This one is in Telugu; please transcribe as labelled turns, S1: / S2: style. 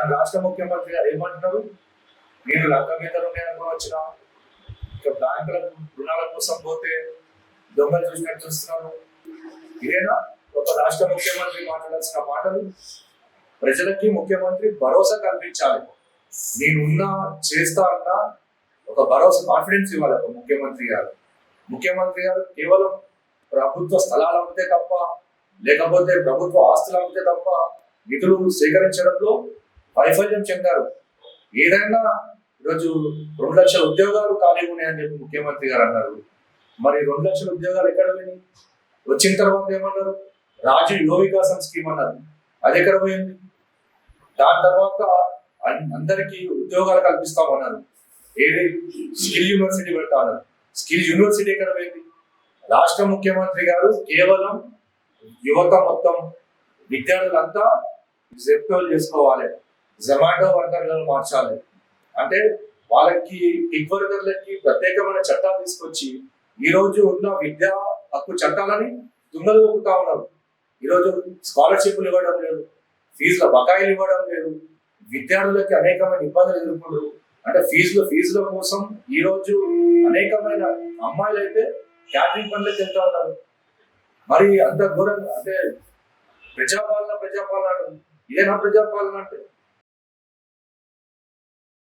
S1: మన రాష్ట్ర ముఖ్యమంత్రి గారు ఏమంటున్నారు? నేను లంక మీద ఉన్నాయనుకో వచ్చిన ఇక బ్యాంకుల రుణాల కోసం పోతే దొంగలు చూసినట్టు చూస్తున్నారు. ఇదేనా ఒక రాష్ట్ర ముఖ్యమంత్రి మాట్లాడాల్సిన మాటలు? ప్రజలకి ముఖ్యమంత్రి భరోసా కల్పించాలి. నేనున్నా చేస్తా అన్న ఒక భరోసా, కాన్ఫిడెన్స్ ఇవ్వాలి ఒక ముఖ్యమంత్రి గారు. ముఖ్యమంత్రి గారు కేవలం ప్రభుత్వ స్థలాలు అమ్మితే తప్ప, లేకపోతే ప్రభుత్వ ఆస్తులు అమ్మితే తప్ప నిధులు సేకరించడంలో వైఫల్యం చెందారు. ఏదైనా ఈరోజు 2 లక్షల ఉద్యోగాలు ఖాళీ ఉన్నాయని చెప్పి ముఖ్యమంత్రి గారు అన్నారు. మరి 2 లక్షల ఉద్యోగాలు ఎక్కడ పోయినాయి? వచ్చిన తర్వాత ఏమన్నారు? రాజీవ్ యువ వికాసం స్కీమ్ అన్నారు, అది ఎక్కడ పోయింది? దాని తర్వాత అందరికీ ఉద్యోగాలు కల్పిస్తామన్నారు, ఏది? స్కిల్ యూనివర్సిటీ పెడతా అన్నారు, స్కిల్ యూనివర్సిటీ ఎక్కడ పోయింది? రాష్ట్ర ముఖ్యమంత్రి గారు కేవలం యువత మొత్తం విద్యార్థులంతా జెప్టోలు చేసుకోవాలి, జొమాటో వర్కర్లను మార్చాలి అంటే వాళ్ళకి టిక్ వర్కర్లకి ప్రత్యేకమైన చట్టాలు తీసుకొచ్చి ఈ రోజు ఉన్న విద్యా హక్కు చట్టాలని తుంగలు తొక్కుతా ఉన్నారు. ఈరోజు స్కాలర్షిప్లు ఇవ్వడం లేదు, ఫీజుల బకాయిలు ఇవ్వడం లేదు, విద్యార్థులకి అనేకమైన ఇబ్బందులు ఎదుర్కొంటారు. అంటే ఫీజుల కోసం ఈ రోజు అనేకమైన అమ్మాయిలు అయితే క్యాటరింగ్ పనులకు వెళ్తా ఉన్నారు. మరి అంత ఘోరంగా అంటే ప్రజాపాలన అంటారు. ఇదేనా ప్రజాపాలన అంటే?